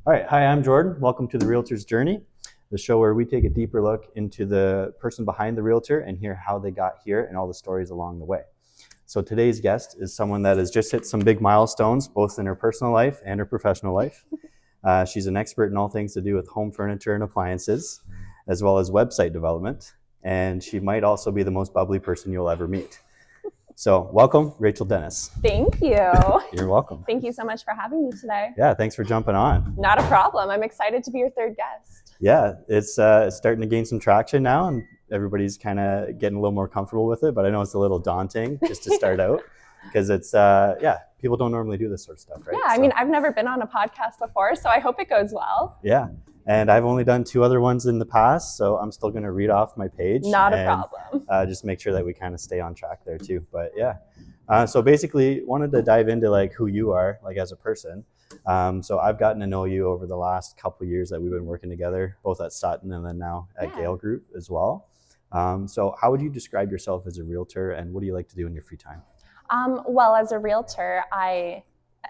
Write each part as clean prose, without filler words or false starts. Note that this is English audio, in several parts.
All right. Hi, I'm Jordan. Welcome to the Realtor's Journey, the show where we take a deeper look into the person behind the realtor and hear how they got here and all the stories along the way. So today's guest is someone that has just hit some big milestones, both in her personal life and her professional life. She's an expert in all things to do with home furniture and appliances, as well as website development. And she might also be the most bubbly person you'll ever meet. So welcome, Rachael Dennis. Thank you. You're welcome. Thank you so much for having me today. Yeah, thanks for jumping on. Not a problem. I'm excited to be your third guest. Yeah, it's starting to gain some traction now, and everybody's kind of getting a little more comfortable with it. But I know it's a little daunting just to start out because it's, people don't normally do this sort of stuff, right? Yeah, I mean, I've never been on a podcast before, so I hope it goes well. Yeah, and I've only done 2 other ones in the past, so I'm still going to read off my page. Not a problem. Just make sure that we kind of stay on track there too. But yeah, so basically wanted to dive into like who you are, like as a person. So I've gotten to know you over the last couple of years that we've been working together, both at Sutton and then now at Gale Group as well. So how would you describe yourself as a realtor, and what do you like to do in your free time? Well, as a realtor,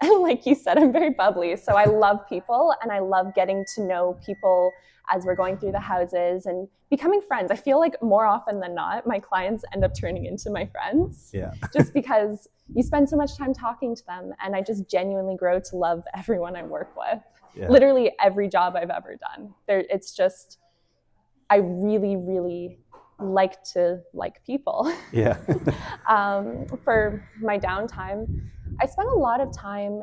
like you said, I'm very bubbly. So I love people, and I love getting to know people as we're going through the houses and becoming friends. I feel like more often than not, my clients end up turning into my friends. Yeah. Just because you spend so much time talking to them, and I just genuinely grow to love everyone I work with. Yeah. Literally every job I've ever done. It's just, I really, really like to like people. Yeah. For my downtime, I spend a lot of time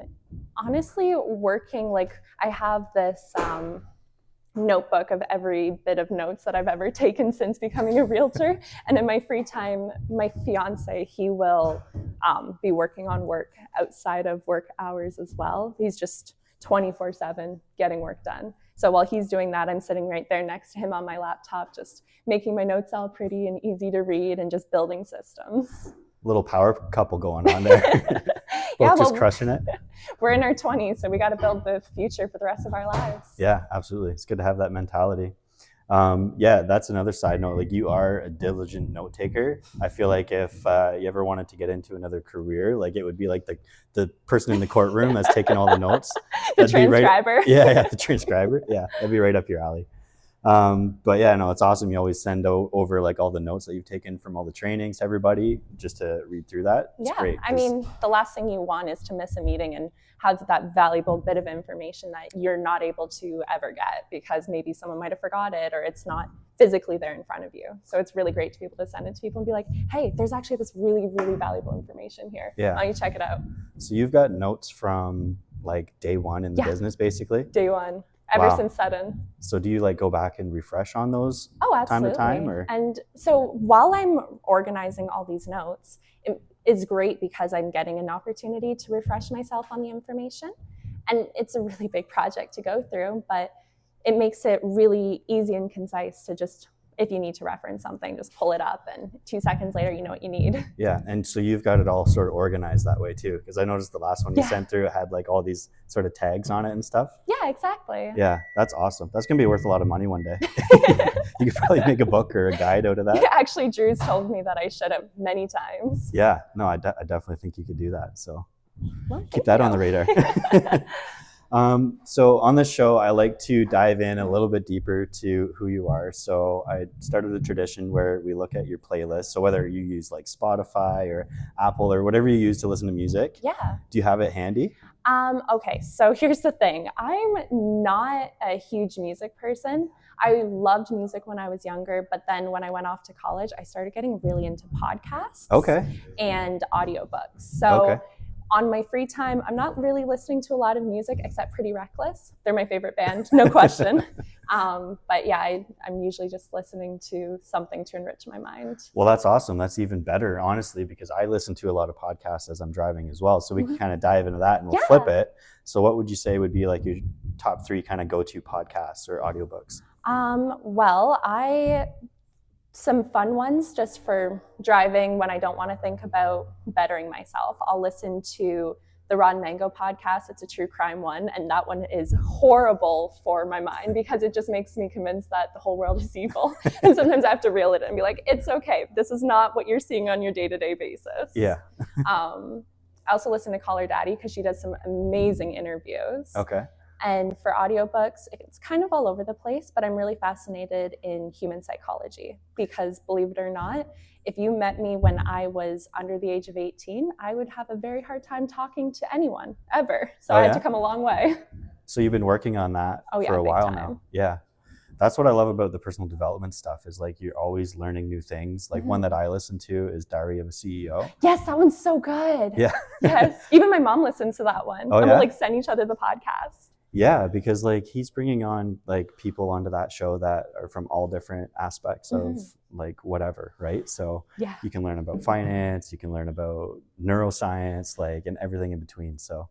honestly working. Like I have this notebook of every bit of notes that I've ever taken since becoming a realtor. And in my free time, my fiance, he will be working on work outside of work hours as well. He's just 24/7 getting work done. So while he's doing that, I'm sitting right there next to him on my laptop, just making my notes all pretty and easy to read and just building systems. Little power couple going on there. Both just crushing it. We're in our 20s, so we got to build the future for the rest of our lives. Yeah, absolutely. It's good to have that mentality. Yeah, that's another side note. Like, you are a diligent note taker. I feel like if you ever wanted to get into another career, like it would be like the person in the courtroom that's taking all the notes. The transcriber. The transcriber. Yeah, that'd be right up your alley. But yeah, no, it's awesome. You always send over like all the notes that you've taken from all the trainings to everybody just to read through that. It's great. I mean, the last thing you want is to miss a meeting and have that valuable bit of information that you're not able to ever get because maybe someone might have forgot it or it's not physically there in front of you. So it's really great to be able to send it to people and be like, hey, there's actually this really, really valuable information here. Yeah. Why don't you check it out? So you've got notes from like day one in the business, basically? Day one. Ever since Sutton. So do you like go back and refresh on those time to time? Or? And so while I'm organizing all these notes, it is great because I'm getting an opportunity to refresh myself on the information. And it's a really big project to go through, but it makes it really easy and concise to just, if you need to reference something, just pull it up and 2 seconds later, you know what you need. Yeah, and so you've got it all sort of organized that way too, because I noticed the last one you sent through had like all these sort of tags on it and stuff. Yeah, exactly. Yeah, that's awesome. That's gonna be worth a lot of money one day. You could probably make a book or a guide out of that. Yeah, actually, Drew's told me that I should have many times. Yeah, no, I definitely think you could do that. So keep that on the radar. So on this show, I like to dive in a little bit deeper to who you are. So I started a tradition where we look at your playlist. So whether you use like Spotify or Apple or whatever you use to listen to music. Yeah. Do you have it handy? Okay, so here's the thing. I'm not a huge music person. I loved music when I was younger, but then when I went off to college, I started getting really into podcasts and audiobooks. So on my free time, I'm not really listening to a lot of music except Pretty Reckless. They're my favorite band, no question. But yeah, I'm usually just listening to something to enrich my mind. Well, that's awesome. That's even better, honestly, because I listen to a lot of podcasts as I'm driving as well. So we can kind of dive into that and we'll flip it. So what would you say would be like your top 3 kind of go-to podcasts or audiobooks? Well, some fun ones just for driving when I don't want to think about bettering myself. I'll listen to the Ron Mango podcast. It's a true crime one, and that one is horrible for my mind because it just makes me convinced that the whole world is evil. And sometimes I have to reel it in and be like, it's okay. This is not what you're seeing on your day-to-day basis. Yeah. I also listen to Call Her Daddy because she does some amazing interviews. Okay. And for audiobooks, it's kind of all over the place, but I'm really fascinated in human psychology because, believe it or not, if you met me when I was under the age of 18, I would have a very hard time talking to anyone ever. So I had to come a long way. So you've been working on that for a while now. Yeah. That's what I love about the personal development stuff is like you're always learning new things. Like one that I listen to is Diary of a CEO. Yes, that one's so good. Yeah. Yes. Even my mom listens to that one. Oh, and yeah? we'll like send each other the podcast. Yeah, because like he's bringing on like people onto that show that are from all different aspects of like whatever, right? So Yeah. you can learn about finance, you can learn about neuroscience, like and everything in between. So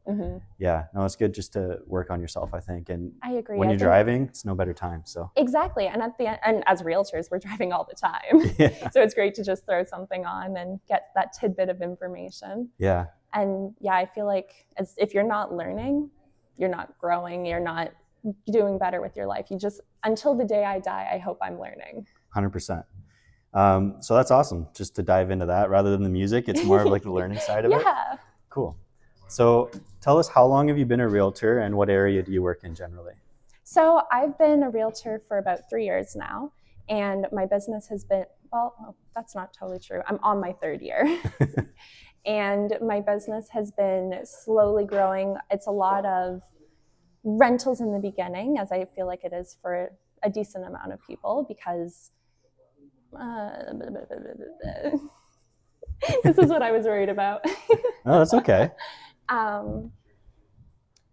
yeah, no, it's good just to work on yourself, I think. And I agree. When you're driving, it's no better time. So exactly. And at the end, and as realtors, we're driving all the time. Yeah. So it's great to just throw something on and get that tidbit of information. Yeah. And yeah, I feel like if you're not learning, you're not growing, you're not doing better with your life. You just, until the day I die, I hope I'm learning. 100%. So that's awesome. Just to dive into that rather than the music, it's more of like the learning side of it. Yeah. Cool. So tell us, how long have you been a realtor and what area do you work in generally? So I've been a realtor for about 3 years now, and my business has been, well, that's not totally true. I'm on my 3rd year. And my business has been slowly growing. It's a lot of rentals in the beginning, as I feel like it is for a decent amount of people, because this is what I was worried about. Oh, that's okay. Can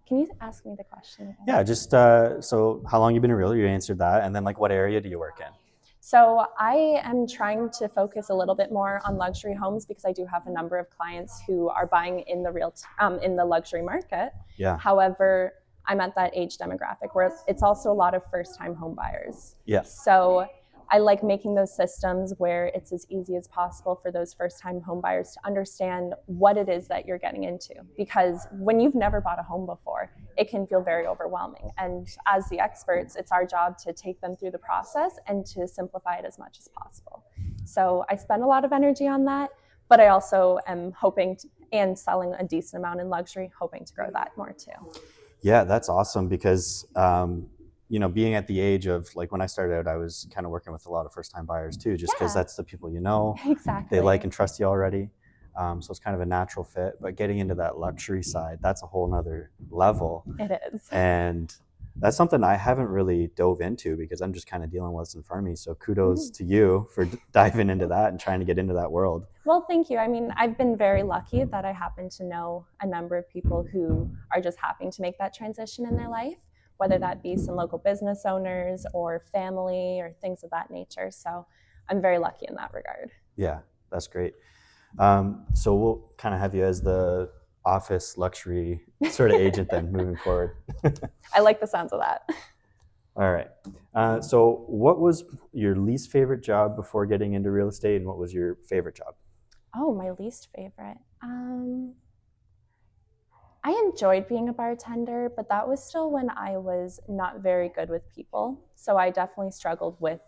you ask me the question again? Yeah, just so how long you been a realtor? You answered that. And then like what area do you work in? So I am trying to focus a little bit more on luxury homes because I do have a number of clients who are buying in the luxury market. Yeah. However, I'm at that age demographic where it's also a lot of first-time home buyers. Yeah. So I like making those systems where it's as easy as possible for those first-time home buyers to understand what it is that you're getting into. Because when you've never bought a home before, it can feel very overwhelming. And as the experts, it's our job to take them through the process and to simplify it as much as possible. So I spend a lot of energy on that, but I also am hoping and selling a decent amount in luxury, hoping to grow that more too. Yeah, that's awesome because you know, being at the age of like when I started out, I was kind of working with a lot of first-time buyers too, just because that's the people you know. Exactly. They like and trust you already. So it's kind of a natural fit. But getting into that luxury side, that's a whole nother level. It is. And that's something I haven't really dove into because I'm just kind of dealing with what's in front of me. So kudos to you for diving into that and trying to get into that world. Well, thank you. I mean, I've been very lucky that I happen to know a number of people who are just happening to make that transition in their life, whether that be some local business owners or family or things of that nature. So I'm very lucky in that regard. Yeah, that's great. So we'll kind of have you as the office luxury sort of agent then moving forward. I like the sounds of that. All right. So what was your least favorite job before getting into real estate and what was your favorite job? Oh, my least favorite. I enjoyed being a bartender, but that was still when I was not very good with people. So I definitely struggled with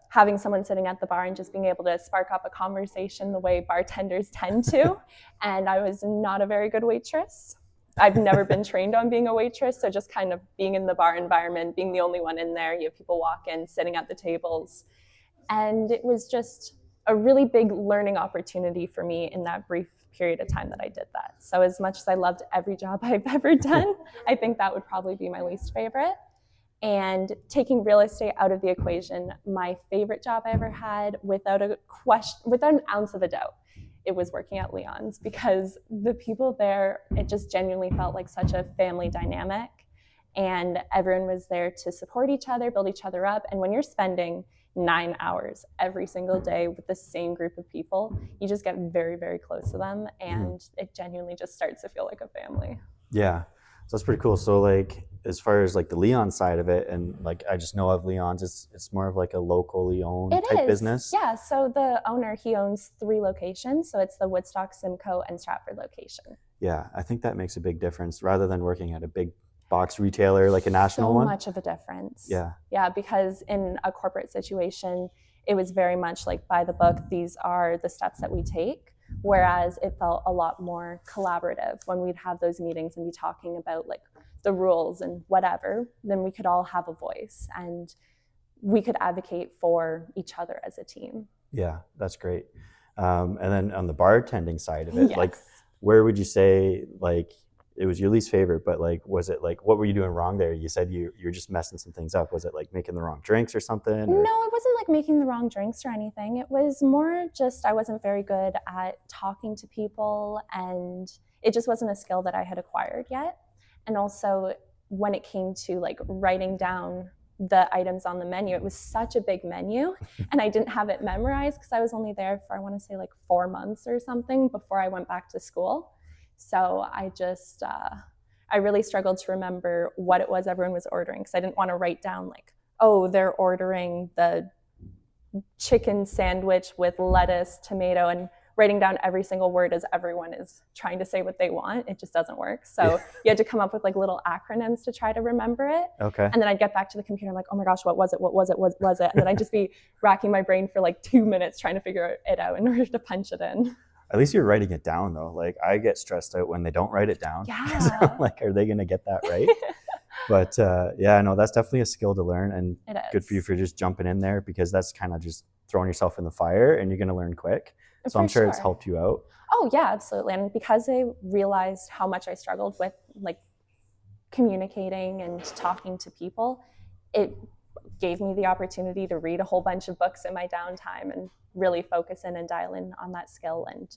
having someone sitting at the bar and just being able to spark up a conversation the way bartenders tend to. And I was not a very good waitress. I've never been trained on being a waitress, so just kind of being in the bar environment, being the only one in there, you have people walk in, sitting at the tables. And it was just a really big learning opportunity for me in that brief period of time that I did that. So as much as I loved every job I've ever done, I think that would probably be my least favorite. And taking real estate out of the equation, my favorite job I ever had, without a question, without an ounce of a doubt, it was working at Leon's, because the people there, it just genuinely felt like such a family dynamic, and everyone was there to support each other, build each other up. And when you're spending 9 hours every single day with the same group of people, you just get very, very close to them, and it genuinely just starts to feel like a family. Yeah, so that's pretty cool. So like as far as like the Leon side of it, and like I just know of Leon's, it's more of like a locally owned type business. Yeah, so the owner, he owns 3 locations. So it's the Woodstock, Simcoe, and Stratford location. Yeah, I think that makes a big difference rather than working at a big box retailer like a national one. So much of a difference. Yeah. Yeah, because in a corporate situation, it was very much like by the book, these are the steps that we take. Whereas it felt a lot more collaborative when we'd have those meetings and be talking about like the rules and whatever, then we could all have a voice and we could advocate for each other as a team. Yeah, that's great. And then on the bartending side of it, Yes. like, where would you say, like, it was your least favorite, but like, was it like, what were you doing wrong there? You said you're just messing some things up. Was it like making the wrong drinks or something? Or? No, it wasn't like making the wrong drinks or anything. It was more just I wasn't very good at talking to people, and it just wasn't a skill that I had acquired yet. And also, when it came to like writing down the items on the menu, it was such a big menu, and I didn't have it memorized because I was only there for, I want to say, like 4 months or something before I went back to school. So I really struggled to remember what it was everyone was ordering because I didn't want to write down like, oh, they're ordering the chicken sandwich with lettuce, tomato, and writing down every single word as everyone is trying to say what they want. It just doesn't work. So you had to come up with like little acronyms to try to remember it. Okay. And then I'd get back to the computer. I'm like, oh my gosh, what was it? What was it? What was it? And then I'd just be racking my brain for like 2 minutes trying to figure it out in order to punch it in. At least you're writing it down though. Like, I get stressed out when they don't write it down. Yeah. Like, are they going to get that right? But yeah, no, that's definitely a skill to learn, and It is. good for you for just jumping in there, because that's kind of just throwing yourself in the fire, and you're going to learn quick. So For I'm sure it's helped you out. Oh yeah, absolutely. And because I realized how much I struggled with like communicating and talking to people, it gave me the opportunity to read a whole bunch of books in my downtime and really focus in and dial in on that skill. And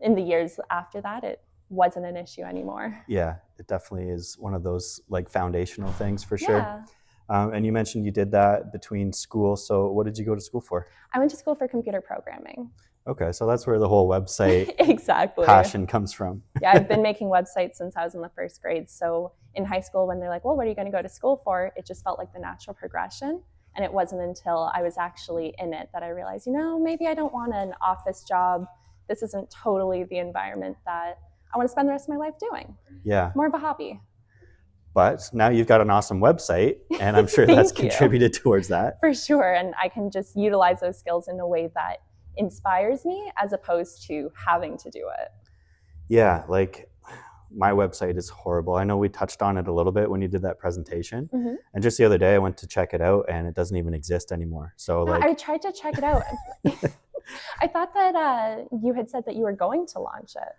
in the years after that, it wasn't an issue anymore. Yeah, it definitely is one of those like foundational things for sure. Yeah. And you mentioned you did that between school. So what did you go to school for? I went to school for computer programming. Okay, so that's where the whole website Exactly. passion comes from. Yeah, I've been making websites since I was in the first grade. So in high school, when they're like, well, what are you going to go to school for? It just felt like the natural progression. And it wasn't until I was actually in it that I realized, maybe I don't want an office job. This isn't totally the environment that I want to spend the rest of my life doing. Yeah. More of a hobby. But now you've got an awesome website, and I'm sure that's contributed towards that. For sure. And I can just utilize those skills in a way that inspires me as opposed to having to do it. Yeah, like my website is horrible. I know we touched on it a little bit when you did that presentation. Mm-hmm. And just the other day I went to check it out, and it doesn't even exist anymore. So like, I tried to check it out. I thought that you had said that you were going to launch it.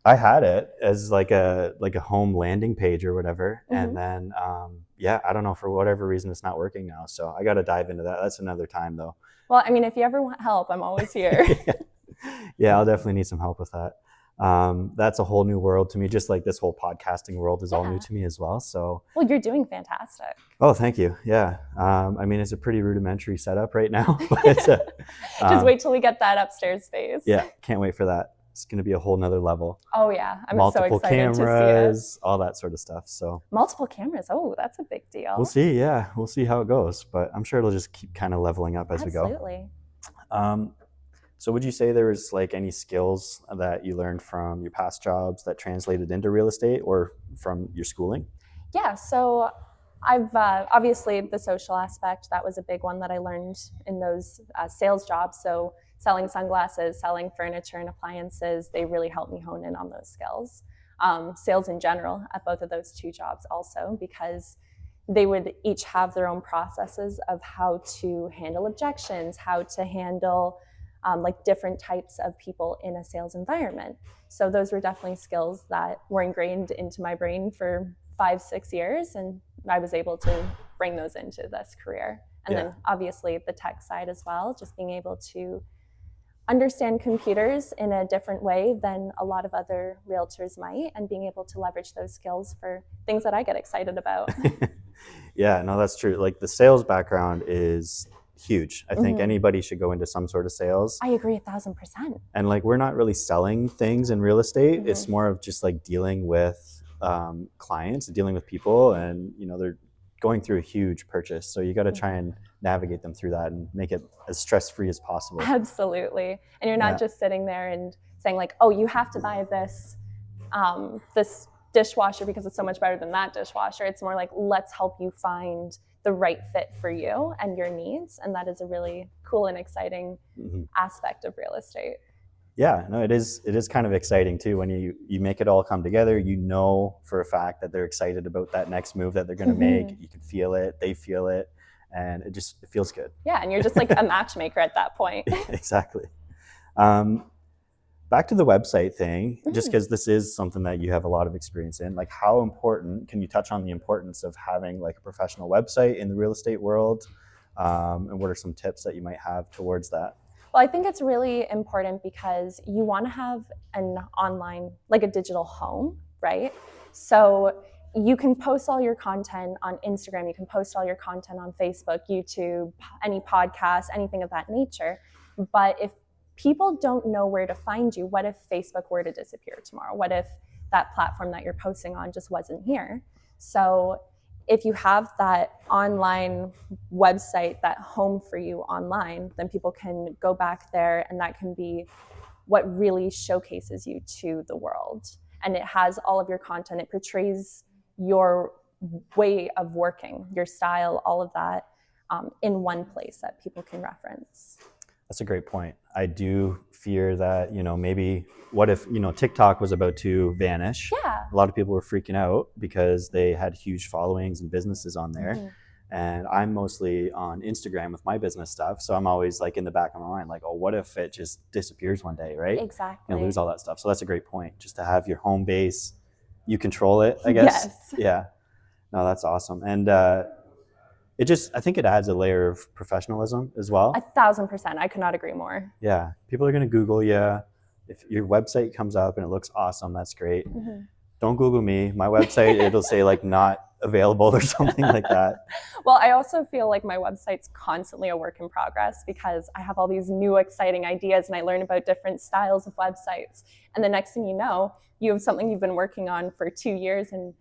I had it as like a home landing page or whatever. Mm-hmm. And then, yeah, I don't know, for whatever reason, it's not working now. So I got to dive into that. That's another time though. Well, I mean, if you ever want help, I'm always here. Yeah, I'll definitely need some help with that. That's a whole new world to me. Just like this whole podcasting world is all new to me as well. So, well, you're doing fantastic. Oh, thank you. Yeah. I mean, it's a pretty rudimentary setup right now, but just wait till we get that upstairs space. Yeah, can't wait for that. It's going to be a whole nother level. Oh yeah, I'm multiple so excited cameras, to see it. All that sort of stuff. So multiple cameras. Oh, that's a big deal. We'll see. Yeah, we'll see how it goes, but I'm sure it'll just keep kind of leveling up as we go. Absolutely. So would you say there was like any skills that you learned from your past jobs that translated into real estate or from your schooling? Yeah, so I've obviously the social aspect, that was a big one that I learned in those sales jobs. So selling sunglasses, selling furniture and appliances, they really helped me hone in on those skills. Sales in general at both of those two jobs also, because they would each have their own processes of how to handle objections, how to handle like different types of people in a sales environment. So those were definitely skills that were ingrained into my brain for 5-6 years, and I was able to bring those into this career. And then obviously the tech side as well, just being able to understand computers in a different way than a lot of other realtors might, and being able to leverage those skills for things that I get excited about. Yeah, no, that's true. Like the sales background is huge. I think anybody should go into some sort of sales. I agree 1,000%. And like, we're not really selling things in real estate. It's more of just like dealing with clients, dealing with people, and they're going through a huge purchase. So you got to try and navigate them through that and make it as stress-free as possible. Absolutely. And you're not just sitting there and saying like, oh, you have to buy this this dishwasher because it's so much better than that dishwasher. It's more like, let's help you find the right fit for you and your needs. And that is a really cool and exciting aspect of real estate. Yeah, no, it is. It is kind of exciting too when you make it all come together. You know for a fact that they're excited about that next move that they're going to make. You can feel it, they feel it, and it feels good. Yeah, and you're just like a matchmaker at that point. Exactly. Um, Back to the website thing, just because this is something that you have a lot of experience in. Like, how important? Can you touch on the importance of having like a professional website in the real estate world? And what are some tips that you might have towards that? Well, I think it's really important because you want to have an online, like a digital home, right? So you can post all your content on Instagram, you can post all your content on Facebook, YouTube, any podcast, anything of that nature. But if people don't know where to find you, what if Facebook were to disappear tomorrow? What if that platform that you're posting on just wasn't here? So if you have that online website, that home for you online, then people can go back there, and that can be what really showcases you to the world. And it has all of your content, it portrays your way of working, your style, all of that in one place that people can reference. That's a great point. I do fear that, maybe what if, TikTok was about to vanish? Yeah. A lot of people were freaking out because they had huge followings and businesses on there. And I'm mostly on Instagram with my business stuff. So I'm always like in the back of my mind, like, oh, what if it just disappears one day, right? Exactly. Lose all that stuff. So that's a great point. Just to have your home base, you control it, I guess. Yes. Yeah. No, that's awesome. And I think it adds a layer of professionalism as well. 1,000%. I could not agree more. Yeah. People are going to Google you. If your website comes up and it looks awesome, that's great. Don't Google me. My website, it'll say like not available or something like that. Well, I also feel like my website's constantly a work in progress because I have all these new exciting ideas and I learn about different styles of websites. And the next thing you know, you have something you've been working on for 2 years and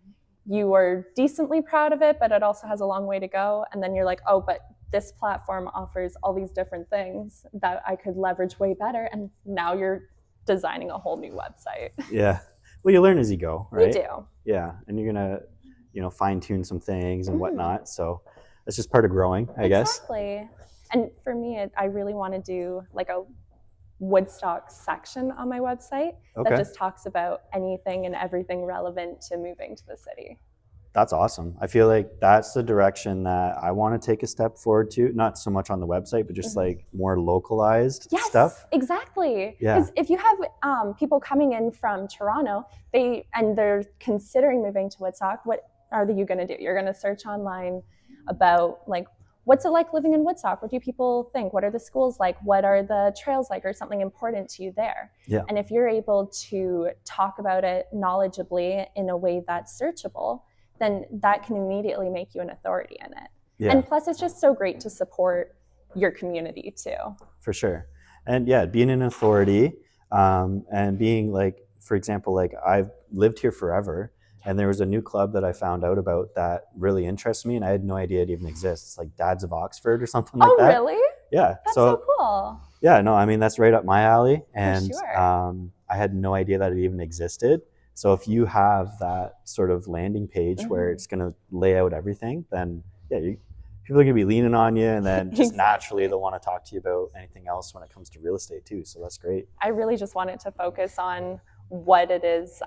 you are decently proud of it, but it also has a long way to go. And then you're like, oh, but this platform offers all these different things that I could leverage way better. And now you're designing a whole new website. Yeah. Well, you learn as you go, right? You do. Yeah. And you're going to, fine tune some things and whatnot. So it's just part of growing, I guess. Exactly. And for me, I really want to do like a Woodstock section on my website that just talks about anything and everything relevant to moving to the city. That's awesome. I feel like that's the direction that I want to take a step forward to, not so much on the website, but just like more localized stuff. Exactly. Yeah. Because if you have people coming in from Toronto, they're considering moving to Woodstock, what are you going to do? You're going to search online about like, what's it like living in Woodstock? What do people think? What are the schools like? What are the trails like, or something important to you there? Yeah. And if you're able to talk about it knowledgeably in a way that's searchable, then that can immediately make you an authority in it. Yeah. And plus, it's just so great to support your community too. For sure. And yeah, being an authority and being like, for example, like I've lived here forever. And there was a new club that I found out about that really interests me, and I had no idea it even exists. It's like Dads of Oxford or something like that. Oh, really? Yeah. That's so cool. Yeah, no, I mean, that's right up my alley. And For sure. I had no idea that it even existed. So if you have that sort of landing page where it's going to lay out everything, then yeah, people are going to be leaning on you, and then just naturally they'll want to talk to you about anything else when it comes to real estate too. So that's great. I really just wanted to focus on what it is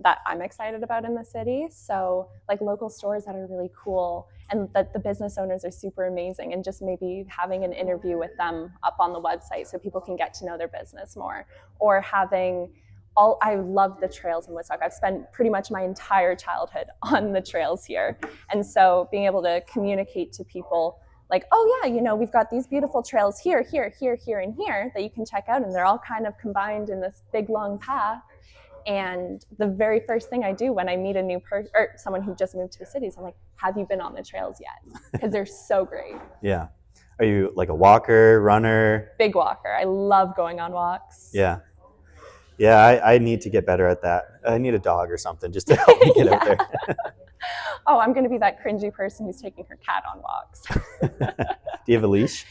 that I'm excited about in the city. So like local stores that are really cool and that the business owners are super amazing, and just maybe having an interview with them up on the website so people can get to know their business more, or having I love the trails in Woodstock. I've spent pretty much my entire childhood on the trails here. And so being able to communicate to people like, oh yeah, we've got these beautiful trails here, here, here, here, and here that you can check out. And they're all kind of combined in this big long path. And the very first thing I do when I meet a new person or someone who just moved to the city is I'm like, have you been on the trails yet? Because they're so great. Yeah. Are you like a walker, runner? Big walker. I love going on walks. Yeah. Yeah, I need to get better at that. I need a dog or something just to help me get out there. Oh, I'm going to be that cringy person who's taking her cat on walks. Do you have a leash?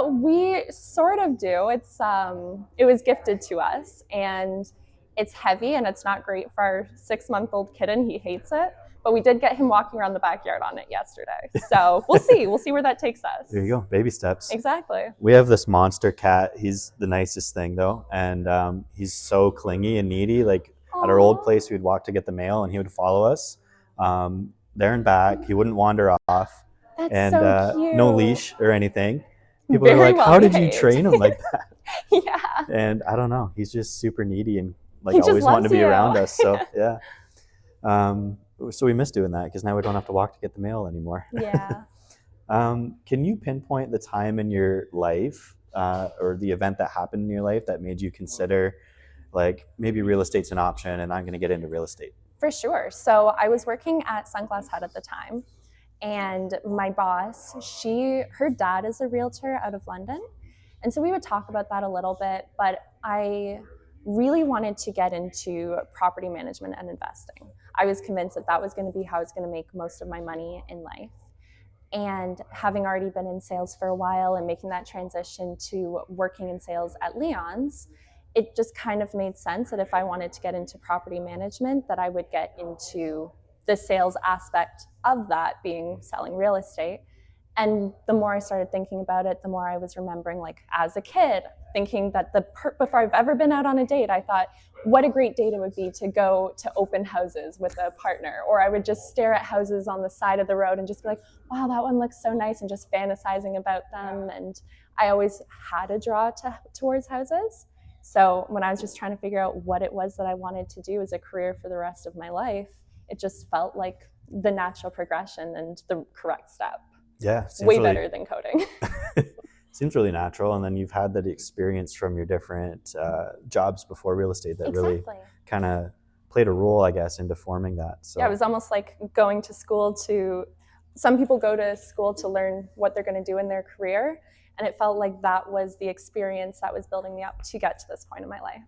We sort of do. It was gifted to us, and it's heavy, and it's not great for our 6-month-old kitten. He hates it. But we did get him walking around the backyard on it yesterday. So we'll see. We'll see where that takes us. There you go, baby steps. Exactly. We have this monster cat. He's the nicest thing though, and he's so clingy and needy. Like at our old place, we'd walk to get the mail, and he would follow us there and back. He wouldn't wander off. That's and so cute. No leash or anything. People Very are like, well how did you behaved. train him like that? Yeah. And I don't know. He's just super needy and like He just always wanting to be loves you. around us. So yeah. So we miss doing that because now we don't have to walk to get the mail anymore. Yeah. Can you pinpoint the time in your life or the event that happened in your life that made you consider like maybe real estate's an option and I'm going to get into real estate? For sure. So I was working at Sunglass Hut at the time, and my boss, her dad is a realtor out of London. And so we would talk about that a little bit, but I really wanted to get into property management and investing. I was convinced that that was going to be how I was going to make most of my money in life. And having already been in sales for a while and making that transition to working in sales at Leon's, it just kind of made sense that if I wanted to get into property management, that I would get into the sales aspect of that, being selling real estate. And the more I started thinking about it, the more I was remembering, like as a kid, thinking that before I've ever been out on a date, I thought, what a great date it would be to go to open houses with a partner. Or I would just stare at houses on the side of the road and just be like, wow, that one looks so nice, and just fantasizing about them. And I always had a draw towards houses. So when I was just trying to figure out what it was that I wanted to do as a career for the rest of my life, it just felt like the natural progression and the correct step. Yeah. Way better than coding. Seems really natural. And then you've had that experience from your different jobs before real estate that really kind of played a role, I guess, into forming that. So yeah, it was almost like going to school some people go to school to learn what they're going to do in their career. And it felt like that was the experience that was building me up to get to this point in my life.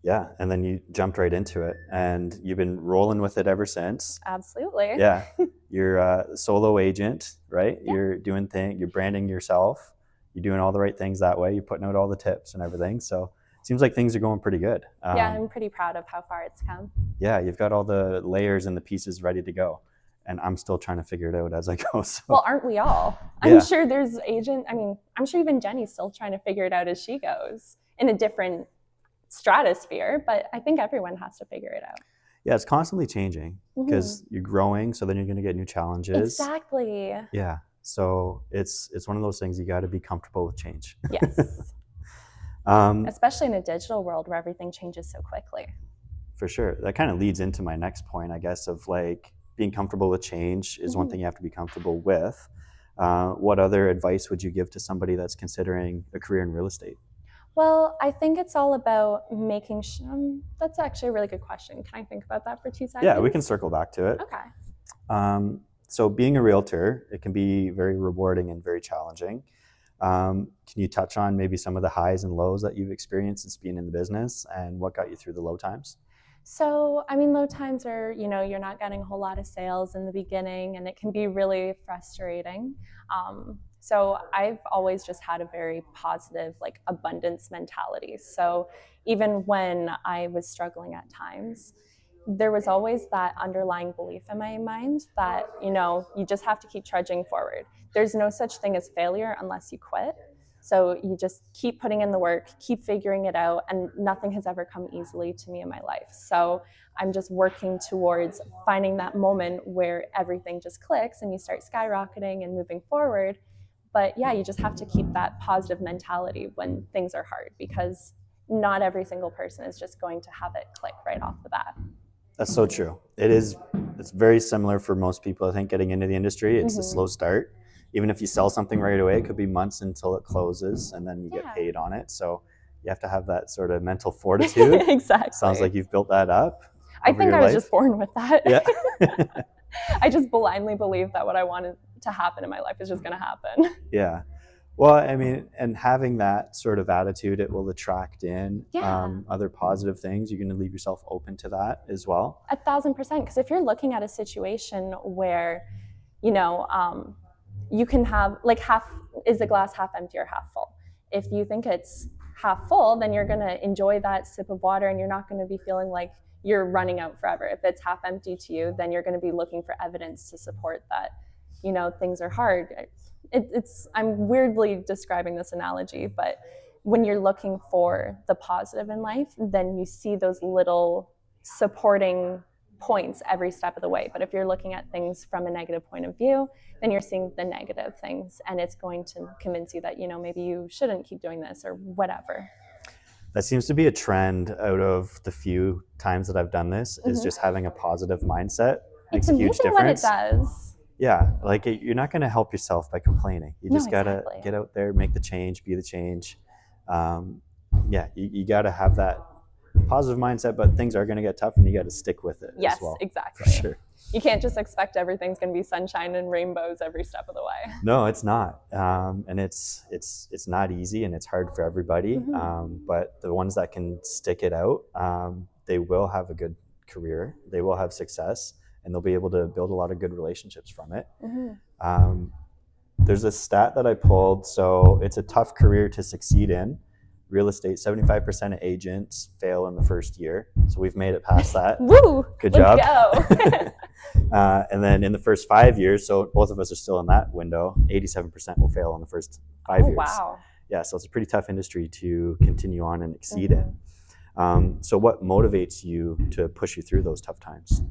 Yeah, and then you jumped right into it, and you've been rolling with it ever since. Absolutely. Yeah, you're a solo agent, right? Yeah. You're doing you're branding yourself. You're doing all the right things that way. You're putting out all the tips and everything. So it seems like things are going pretty good. Yeah, I'm pretty proud of how far it's come. Yeah, you've got all the layers and the pieces ready to go. And I'm still trying to figure it out as I go. So. Well, aren't we all? I'm sure there's I'm sure even Jenny's still trying to figure it out as she goes in a different stratosphere, but I think everyone has to figure it out. Yeah, it's constantly changing because you're growing, so then you're going to get new challenges. Exactly. Yeah, so it's one of those things you got to be comfortable with change. Yes. Especially in a digital world where everything changes so quickly. For sure. That kind of leads into my next point, I guess, of like being comfortable with change is one thing you have to be comfortable with. What other advice would you give to somebody that's considering a career in real estate? Well, I think it's all about making sure. That's actually a really good question. Can I think about that for 2 seconds? Yeah, we can circle back to it. Okay. So being a realtor, it can be very rewarding and very challenging. Can you touch on maybe some of the highs and lows that you've experienced since being in the business and what got you through the low times? So, I mean, low times are, you're not getting a whole lot of sales in the beginning, and it can be really frustrating. So I've always just had a very positive, like, abundance mentality. So even when I was struggling at times, there was always that underlying belief in my mind that, you just have to keep trudging forward. There's no such thing as failure unless you quit. So you just keep putting in the work, keep figuring it out, and nothing has ever come easily to me in my life. So I'm just working towards finding that moment where everything just clicks and you start skyrocketing and moving forward. But yeah, you just have to keep that positive mentality when things are hard, because not every single person is just going to have it click right off the bat. That's so true. It's very similar for most people. I think getting into the industry, it's a slow start. Even if you sell something right away, it could be months until it closes and then you get paid on it. So you have to have that sort of mental fortitude. Exactly. Sounds like you've built that up. I think I was just born with that. Yeah. I just blindly believe that what I wanted to happen in my life is just going to happen. Yeah. Well, I mean, and having that sort of attitude, it will attract in other positive things. You're going to leave yourself open to that as well. 1,000%. Because if you're looking at a situation where, you can have, like, is the glass half empty or half full? If you think it's half full, then you're going to enjoy that sip of water and you're not going to be feeling like you're running out forever. If it's half empty to you, then you're going to be looking for evidence to support that, things are hard. I'm weirdly describing this analogy, but when you're looking for the positive in life, then you see those little supporting points every step of the way. But if you're looking at things from a negative point of view, then you're seeing the negative things, and it's going to convince you that, maybe you shouldn't keep doing this or whatever. That seems to be a trend out of the few times that I've done this, is just having a positive mindset. It's Makes a huge amazing what it difference. does. Yeah, like you're not going to help yourself by complaining. You just got to exactly. get out there, make the change, be the change. You got to have that positive mindset, but things are going to get tough and you got to stick with it Yes, as well. exactly. For sure. You can't just expect everything's going to be sunshine and rainbows every step of the way. No, it's not. And it's not easy, and it's hard for everybody. But the ones that can stick it out, they will have a good career. They will have success, and they'll be able to build a lot of good relationships from it. There's a stat that I pulled. So it's a tough career to succeed in. Real estate, 75% of agents fail in the first year. So we've made it past that. Woo! Good job. Let's go. And then in the first 5 years, so both of us are still in that window, 87% will fail in the first 5 years. Wow. Yeah, so it's a pretty tough industry to continue on and exceed in. So what motivates you to push you through those tough times?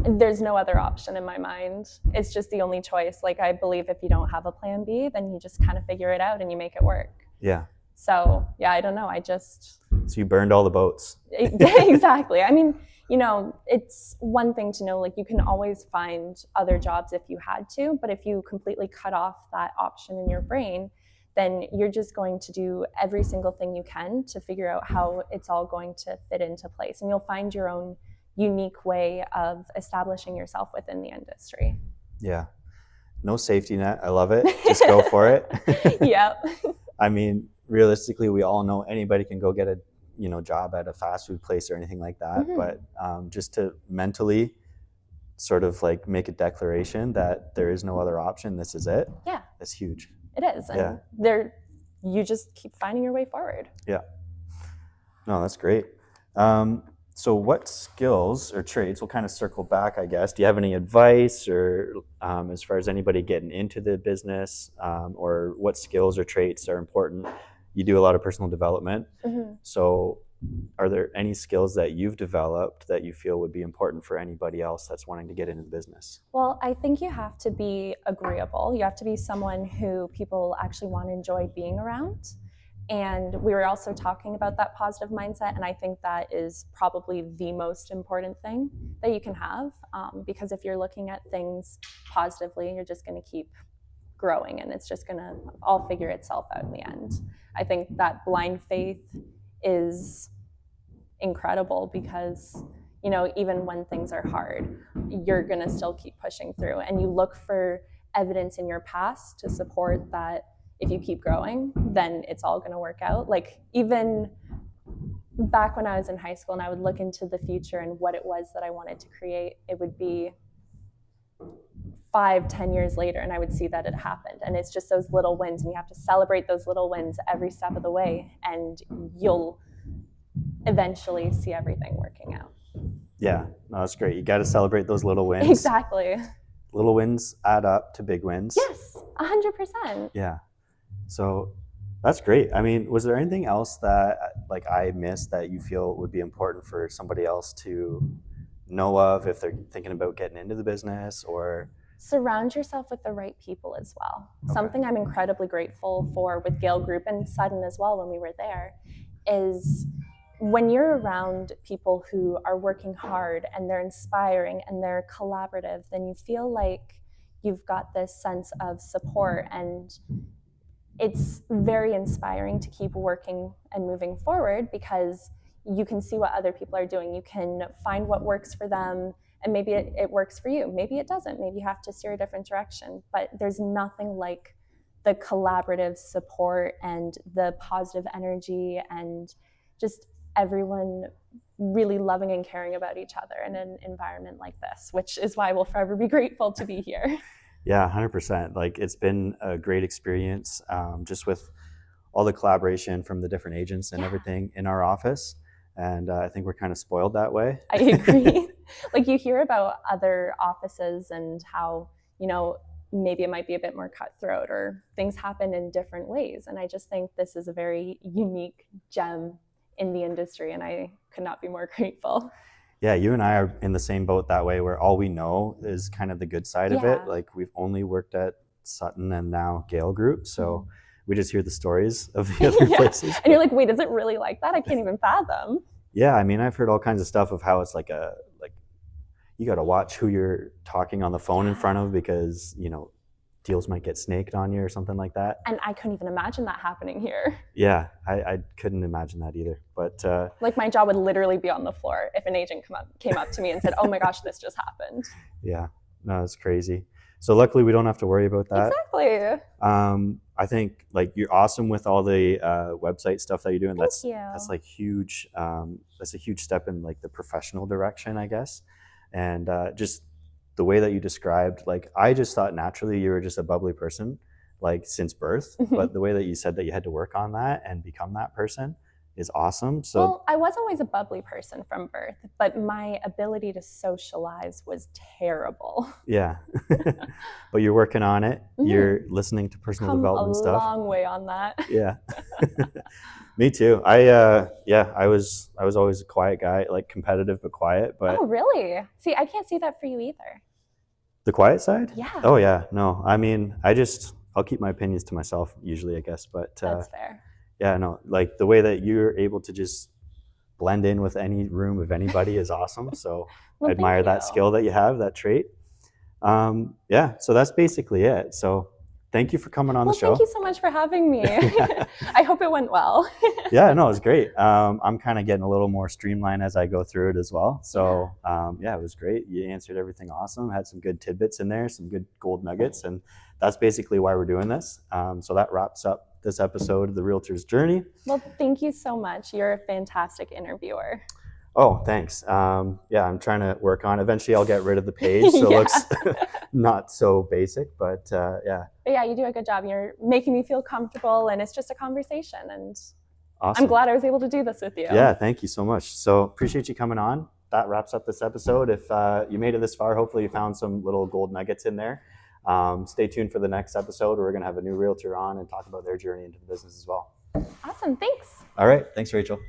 There's no other option in my mind. It's just the only choice. Like, I believe if you don't have a plan B, then you just kind of figure it out and you make it work. Yeah. So, yeah, I don't know. So you burned all the boats. Exactly. I mean, it's one thing to know, like, you can always find other jobs if you had to, but if you completely cut off that option in your brain, then you're just going to do every single thing you can to figure out how it's all going to fit into place. And you'll find your own unique way of establishing yourself within the industry. Yeah. No safety net. I love it. Just go for it. Yep. I mean, realistically, we all know anybody can go get a job at a fast food place or anything like that. But just to mentally sort of like make a declaration that there is no other option, this is it. Yeah. That's huge. It is. And you just keep finding your way forward. Yeah. No, that's great. So what skills or traits, we'll kind of circle back, I guess. Do you have any advice or as far as anybody getting into the business, or what skills or traits are important? You do a lot of personal development. So are there any skills that you've developed that you feel would be important for anybody else that's wanting to get into the business? Well, I think you have to be agreeable. You have to be someone who people actually want to enjoy being around. And we were also talking about that positive mindset, and I think that is probably the most important thing that you can have, because if you're looking at things positively, you're just going to keep growing, and it's just going to all figure itself out in the end. I think that blind faith is incredible because, even when things are hard, you're going to still keep pushing through, and you look for evidence in your past to support that. If you keep growing, then it's all going to work out. Like, even back when I was in high school and I would look into the future and what it was that I wanted to create, it would be 5-10 years later and I would see that it happened. And it's just those little wins, and you have to celebrate those little wins every step of the way, and you'll eventually see everything working out. Yeah, no, that's great. You got to celebrate those little wins. Exactly. Little wins add up to big wins. Yes, 100%. Yeah. So that's great. I mean, was there anything else that like I missed that you feel would be important for somebody else to know of if they're thinking about getting into the business? Or surround yourself with the right people as well. Okay. Something I'm incredibly grateful for with Gale Group and Sudden as well when we were there is when you're around people who are working hard and they're inspiring and they're collaborative, then you feel like you've got this sense of support, and it's very inspiring to keep working and moving forward because you can see what other people are doing. You can find what works for them, and maybe it works for you. Maybe it doesn't. Maybe you have to steer a different direction. But there's nothing like the collaborative support and the positive energy and just everyone really loving and caring about each other in an environment like this, which is why we'll forever be grateful to be here. Yeah, 100%. Like, it's been a great experience, just with all the collaboration from the different agents and everything in our office. And I think we're kind of spoiled that way. I agree. Like you hear about other offices and how, maybe it might be a bit more cutthroat or things happen in different ways. And I just think this is a very unique gem in the industry, and I could not be more grateful. Yeah, you and I are in the same boat that way, where all we know is kind of the good side of it. Yeah. Like we've only worked at Sutton and now Gale Group, so we just hear the stories of the other Yeah. places. And you're like, wait, is it really like that? I can't even fathom. Yeah, I mean, I've heard all kinds of stuff of how it's like you got to watch who you're talking on the phone in front of, because deals might get snaked on you or something like that. And I couldn't even imagine that happening here. Yeah, I couldn't imagine that either. But like my jaw would literally be on the floor if an agent came up to me and said, "Oh my gosh, this just happened." Yeah, no, it's crazy. So luckily, we don't have to worry about that. Exactly. I think like you're awesome with all the website stuff that you're doing. Thank you. That's like huge. That's a huge step in like the professional direction, I guess. And just the way that you described, like I just thought naturally you were just a bubbly person, like since birth. But the way that you said that you had to work on that and become that person is awesome. So well, I was always a bubbly person from birth, but my ability to socialize was terrible. Yeah. But you're working on it. You're listening to personal development stuff. A long way on that. Yeah. Me too. I was always a quiet guy, like competitive but quiet. But oh, really? See, I can't see that for you either. The quiet side? Yeah. Oh yeah. No, I mean, I'll keep my opinions to myself usually, I guess. But that's fair. Yeah, no, like the way that you're able to just blend in with any room of anybody is awesome. So I admire that skill that you have, that trait. Yeah, so that's basically it. So thank you for coming on the show. Thank you so much for having me. I hope it went well. Yeah, no, it was great. I'm kind of getting a little more streamlined as I go through it as well. So yeah, it was great. You answered everything awesome. Had some good tidbits in there, some good gold nuggets, and that's basically why we're doing this. So that wraps up this episode of The Realtor's Journey. Well, thank you so much. You're a fantastic interviewer. Oh, thanks. Yeah, I'm trying to work on it. Eventually I'll get rid of the page so it looks not so basic, but yeah. But yeah, you do a good job. You're making me feel comfortable, and it's just a conversation, and awesome. I'm glad I was able to do this with you. Yeah, thank you so much. So appreciate you coming on. That wraps up this episode. If you made it this far, hopefully you found some little gold nuggets in there. Stay tuned for the next episode. We're going to have a new realtor on and talk about their journey into the business as well. Awesome. Thanks. All right. Thanks, Rachel.